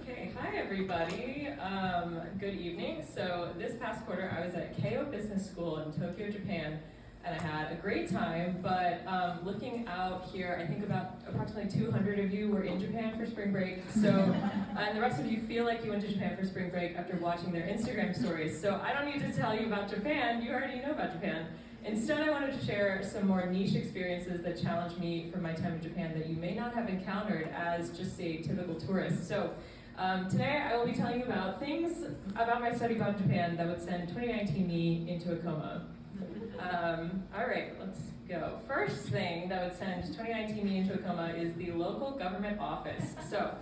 Okay, hi everybody. Good evening. So this past quarter I was at Keio Business School in Tokyo, Japan, and I had a great time, but looking out here, I think about approximately 200 of you were in Japan for spring break, so, and the rest of you feel like you went to Japan for spring break after watching their Instagram stories, so I don't need to tell you about Japan, you already know about Japan. Instead, I wanted to share some more niche experiences that challenged me from my time in Japan that you may not have encountered as just a typical tourist. So today I will be telling you about things about my study abroad in Japan that would send 2019 me into a coma. All right, let's go. First thing that would send 2019 me into a coma is the local government office. So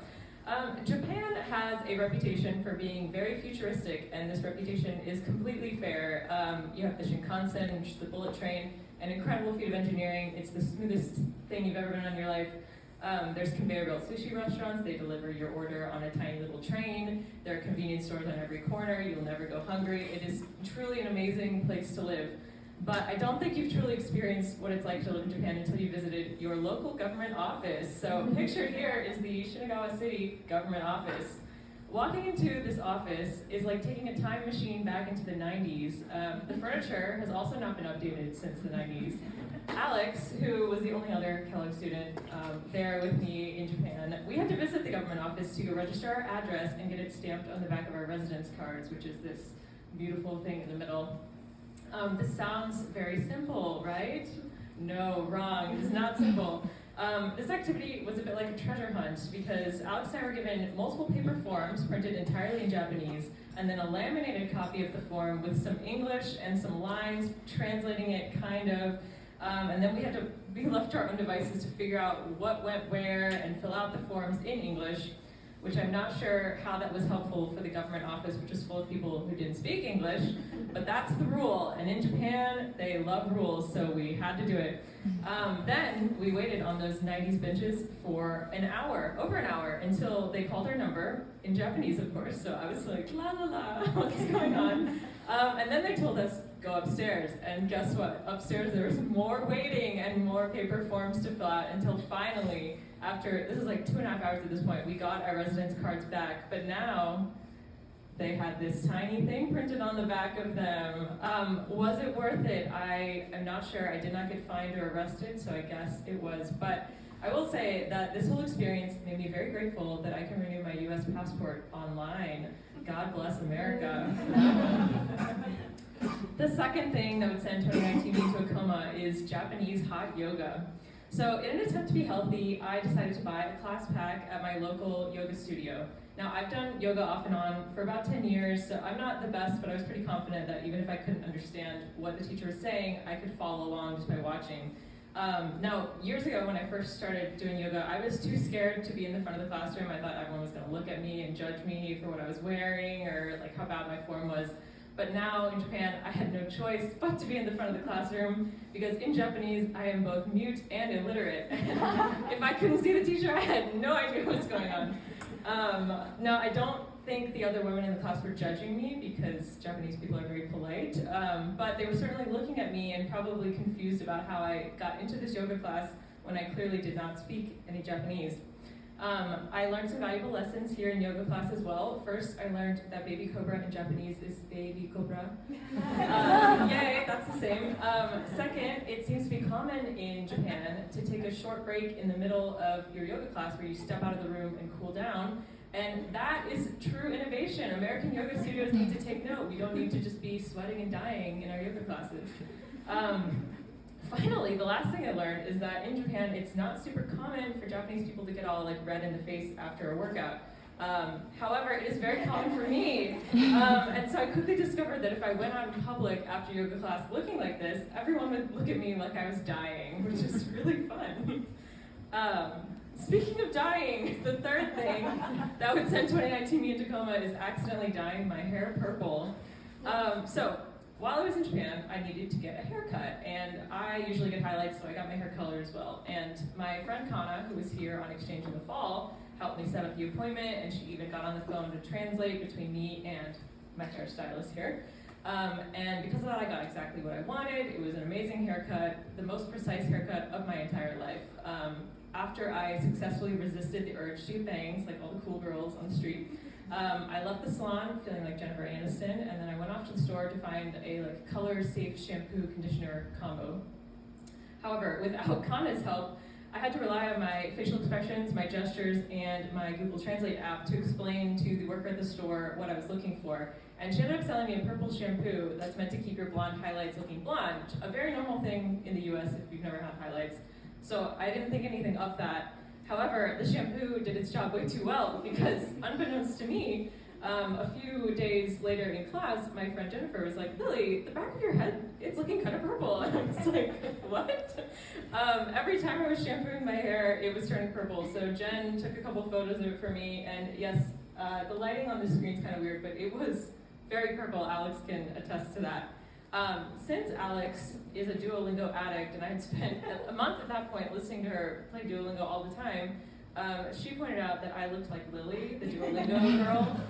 Japan has a reputation for being very futuristic, and this reputation is completely fair. You have the Shinkansen, which is the bullet train, an incredible feat of engineering. It's the smoothest thing you've ever been on in your life. There's conveyor belt sushi restaurants. They deliver your order on a tiny little train. There are convenience stores on every corner. You'll never go hungry. It is truly an amazing place to live. But I don't think you've truly experienced what it's like to live in Japan until you visited your local government office. So pictured here is the Shinagawa City government office. Walking into this office is like taking a time machine back into the 90s. The furniture has also not been updated since the 90s. Alex, who was the only other Kellogg student there with me in Japan, we had to visit the government office to register our address and get it stamped on the back of our residence cards, which is this beautiful thing in the middle. This sounds very simple, right? No, wrong, it is not simple. This activity was a bit like a treasure hunt because Alex and I were given multiple paper forms printed entirely in Japanese and then a laminated copy of the form with some English and some lines translating it kind of, and then we had to be left to our own devices to figure out what went where and fill out the forms in English, which I'm not sure how that was helpful for the government office, which is full of people who didn't speak English, but that's the rule. And in Japan, they love rules, so we had to do it. Then we waited on those 90s benches for an hour, over an hour, until they called our number, in Japanese, of course, so I was like, la la la, what's going on? And then they told us, go upstairs, and guess what? Upstairs there was more waiting and more paper forms to fill out until finally, after, this is like 2.5 hours at this point, we got our residence cards back, but now they had this tiny thing printed on the back of them. Was it worth it? I am not sure. I did not get fined or arrested, so I guess it was. But I will say that this whole experience made me very grateful that I can renew my US passport online. God bless America. The second thing that would send 2019 into a coma is Japanese hot yoga. So in an attempt to be healthy, I decided to buy a class pack at my local yoga studio. Now I've done yoga off and on for about 10 years, so I'm not the best, but I was pretty confident that even if I couldn't understand what the teacher was saying, I could follow along just by watching. Now, years ago when I first started doing yoga, I was too scared to be in the front of the classroom. I thought everyone was gonna look at me and judge me for what I was wearing or like how bad my form was. But now in Japan, I had no choice but to be in the front of the classroom because in Japanese, I am both mute and illiterate. If I couldn't see the teacher, I had no idea what was going on. Now, I don't think the other women in the class were judging me because Japanese people are very polite, but they were certainly looking at me and probably confused about how I got into this yoga class when I clearly did not speak any Japanese. I learned some valuable lessons here in yoga class as well. First, I learned that baby cobra in Japanese is baby cobra. Yay, that's the same. Second, it seems to be common in Japan to take a short break in the middle of your yoga class where you step out of the room and cool down. And that is true innovation. American yoga studios need to take note. We don't need to just be sweating and dying in our yoga classes. Finally, the last thing I learned is that in Japan, it's not super common for Japanese people to get all like red in the face after a workout. However, it is very common for me. And so I quickly discovered that if I went out in public after yoga class looking like this, everyone would look at me like I was dying, which is really fun. Speaking of dying, the third thing that would send 2019 me into coma is accidentally dyeing my hair purple. So while I was in Japan, I needed to get a haircut, and I usually get highlights, so I got my hair colored as well. And my friend Kana, who was here on exchange in the fall, helped me set up the appointment, and she even got on the phone to translate between me and my hairstylist here. And because of that, I got exactly what I wanted. It was an amazing haircut, the most precise haircut of my entire life. after I successfully resisted the urge to get bangs, like all the cool girls on the street, I left the salon feeling like Jennifer Aniston, and then I went off to the store to find a color-safe shampoo conditioner combo. However, without Kanna's help, I had to rely on my facial expressions, my gestures, and my Google Translate app to explain to the worker at the store what I was looking for. And she ended up selling me a purple shampoo that's meant to keep your blonde highlights looking blonde, a very normal thing in the US if you've never had highlights. So I didn't think anything of that. However, the shampoo did its job way too well because, unbeknownst to me, a few days later in class, my friend Jennifer was like, Lily, the back of your head, it's looking kind of purple. And I was like, what? Every time I was shampooing my hair, it was turning purple. So Jen took a couple photos of it for me, and yes, the lighting on the screen is kind of weird, but it was very purple. Alex can attest to that. Since Alex is a Duolingo addict, and I had spent a month at that point listening to her play Duolingo all the time, she pointed out that I looked like Lily, the Duolingo girl.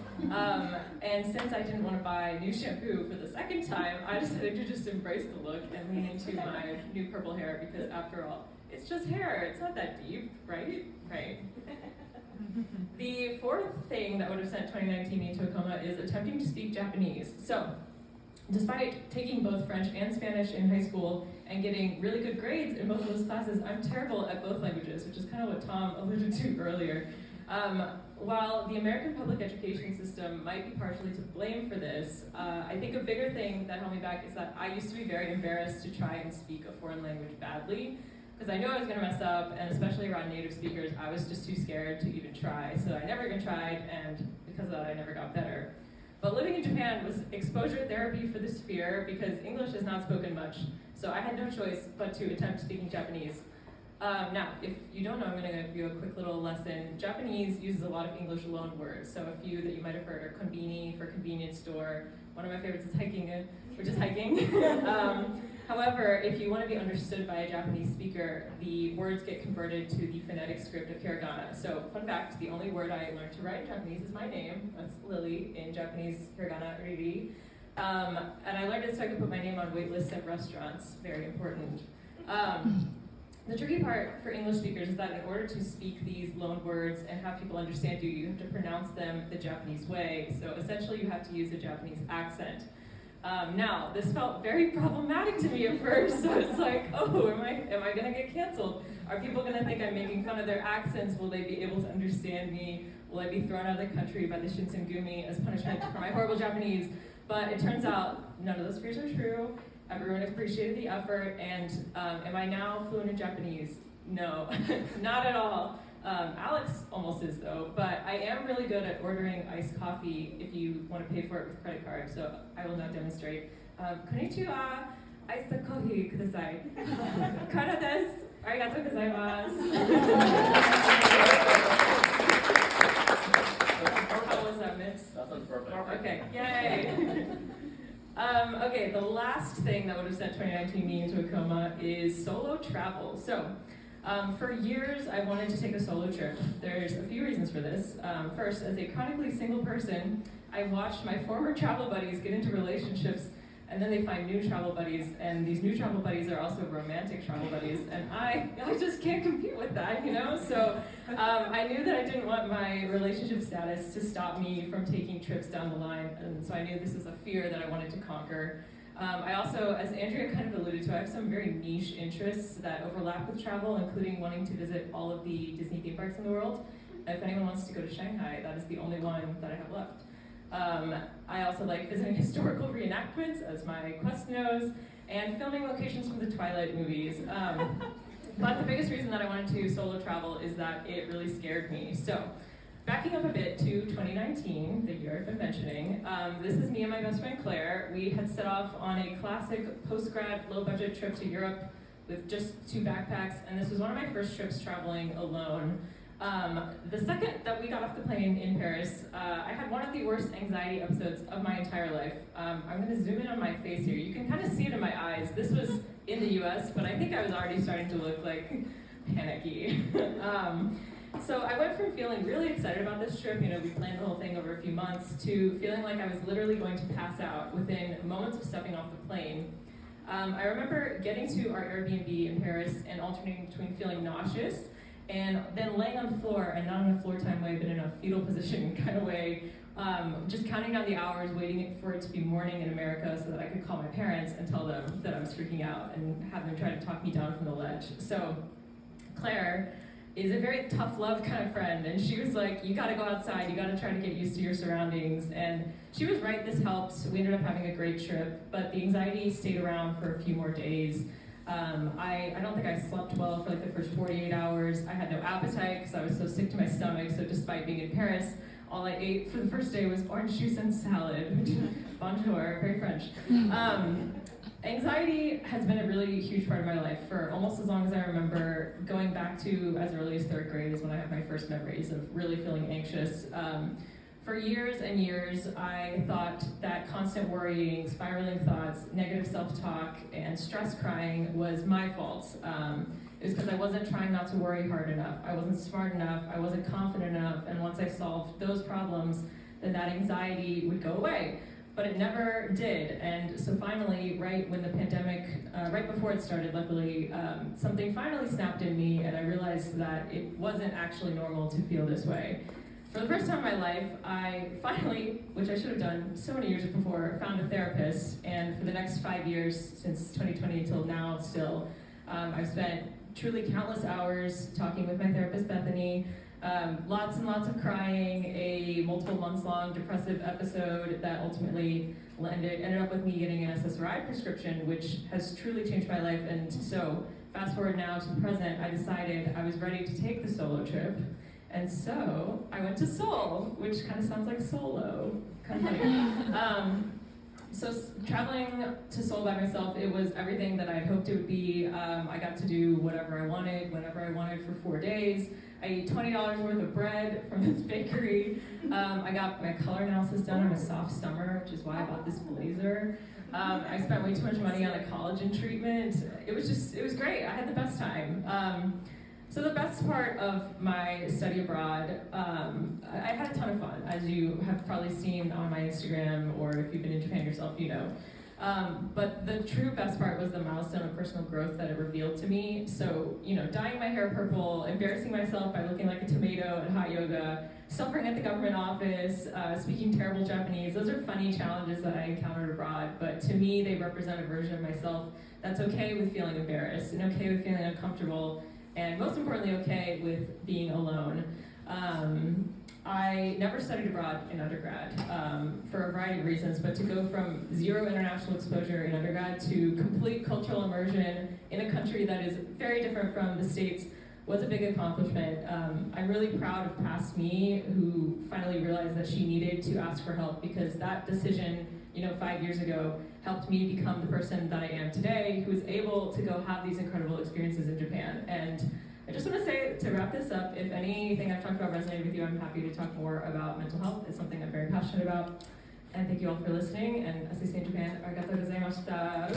And since I didn't want to buy new shampoo for the second time, I decided to just embrace the look and lean into my new purple hair because after all, it's just hair. It's not that deep, right? Right. The fourth thing that would have sent 2019 me into a coma is attempting to speak Japanese. So, despite taking both French and Spanish in high school and getting really good grades in both of those classes, I'm terrible at both languages, which is kind of what Tom alluded to earlier. While the American public education system might be partially to blame for this, I think a bigger thing that held me back is that I used to be very embarrassed to try and speak a foreign language badly, because I knew I was going to mess up, and especially around native speakers, I was just too scared to even try, so I never even tried, and because of that, I never got better. But living in Japan was exposure therapy for this fear because English is not spoken much, so I had no choice but to attempt speaking Japanese. Now, if you don't know, I'm going to give you a quick little lesson. Japanese uses a lot of English loan words, so a few that you might have heard are konbini for convenience store. One of my favorites is hiking, which is hiking. However, if you want to be understood by a Japanese speaker, the words get converted to the phonetic script of hiragana. So, fun fact, the only word I learned to write in Japanese is my name. That's Lily in Japanese hiragana riri. And I learned it so I could put my name on wait lists at restaurants. Very important. The tricky part for English speakers is that in order to speak these loaned words and have people understand you, you have to pronounce them the Japanese way. So essentially you have to use a Japanese accent. Now, this felt very problematic to me at first, so it's like, oh, am I gonna get canceled? Are people gonna think I'm making fun of their accents? Will they be able to understand me? Will I be thrown out of the country by the Shinsengumi as punishment for my horrible Japanese? But it turns out none of those fears are true. Everyone appreciated the effort, and am I now fluent in Japanese? No, not at all. Alex almost is though, but I am really good at ordering iced coffee if you want to pay for it with credit card, so I will now demonstrate. Konnichiwa, iced coffee kudasai. Kara desu, arigatou gozaimasu. How was that, Mitch? That sounds perfect. Okay, yay. Okay, the last thing that would have sent 2019 me into a coma is solo travel. So, for years, I wanted to take a solo trip. There's a few reasons for this. First, as a chronically single person, I watched my former travel buddies get into relationships, and then they find new travel buddies, and these new travel buddies are also romantic travel buddies, and I just can't compete with that, you know? So I knew that I didn't want my relationship status to stop me from taking trips down the line, and so I knew this was a fear that I wanted to conquer. I also, as Andrea kind of alluded to, I have some very niche interests that overlap with travel, including wanting to visit all of the Disney theme parks in the world. If anyone wants to go to Shanghai, that is the only one that I have left. I also like visiting historical reenactments, as my quest knows, and filming locations from the Twilight movies. But the biggest reason that I wanted to solo travel is that it really scared me. So, backing up a bit to 2019, the year I've been mentioning, this is me and my best friend Claire. We had set off on a classic post-grad, low-budget trip to Europe with just 2 backpacks, and this was one of my first trips traveling alone. The second that we got off the plane in Paris, I had one of the worst anxiety episodes of my entire life. I'm going to zoom in on my face here. You can kind of see it in my eyes. This was in the US, but I think I was already starting to look like panicky. So I went from feeling really excited about this trip, we planned the whole thing over a few months, to feeling like I was literally going to pass out within moments of stepping off the plane. I remember getting to our Airbnb in Paris and alternating between feeling nauseous and then laying on the floor, and not in a floor time way, but in a fetal position kind of way, just counting down the hours, waiting for it to be morning in America so that I could call my parents and tell them that I was freaking out and have them try to talk me down from the ledge. So Claire is a very tough love kind of friend, and she was like, you gotta go outside, you gotta try to get used to your surroundings, and she was right, this helped. We ended up having a great trip, but the anxiety stayed around for a few more days. I don't think I slept well for like the first 48 hours. I had no appetite because I was so sick to my stomach, so despite being in Paris, all I ate for the first day was orange juice and salad, which bonjour, very French. Anxiety has been a really huge part of my life for almost as long as I remember. Going back to as early as 3rd grade is when I have my first memories of really feeling anxious. For years and years, I thought that constant worrying, spiraling thoughts, negative self-talk, and stress crying was my fault. It was because I wasn't trying not to worry hard enough. I wasn't smart enough. I wasn't confident enough. And once I solved those problems, then that anxiety would go away. But it never did. And so finally, right when the pandemic, right before it started, luckily, something finally snapped in me, and I realized that it wasn't actually normal to feel this way. For the first time in my life, I finally, which I should have done so many years before, found a therapist. And for the next 5 years, since 2020 until now still, I've spent truly countless hours talking with my therapist, Bethany, lots and lots of crying, a multiple months long depressive episode that ultimately ended up with me getting an SSRI prescription, which has truly changed my life. And so fast forward now to the present, I decided I was ready to take the solo trip. And so I went to Seoul, which kind of sounds like solo, kind of funny. So traveling to Seoul by myself, it was everything that I had hoped it would be. I got to do whatever I wanted, whenever I wanted for 4 days. I ate $20 worth of bread from this bakery. I got my color analysis done on a soft summer, which is why I bought this blazer. I spent way too much money on a collagen treatment. It was great. I had the best time. So the best part of my study abroad, I had a ton of fun, as you have probably seen on my Instagram, or if you've been in Japan yourself, you know. But the true best part was the milestone of personal growth that it revealed to me. So, dyeing my hair purple, embarrassing myself by looking like a tomato in hot yoga, suffering at the government office, speaking terrible Japanese, those are funny challenges that I encountered abroad. But to me, they represent a version of myself that's okay with feeling embarrassed and okay with feeling uncomfortable, and most importantly, okay with being alone. I never studied abroad in undergrad for a variety of reasons, but to go from 0 international exposure in undergrad to complete cultural immersion in a country that is very different from the States was a big accomplishment. I'm really proud of past me, who finally realized that she needed to ask for help, because that decision, 5 years ago, helped me become the person that I am today, who is able to go have these incredible experiences in Japan. And I just want to say, to wrap this up, if anything I've talked about resonated with you, I'm happy to talk more about mental health. It's something I'm very passionate about. And thank you all for listening. And as they say in Japan, arigatou gozaimashita.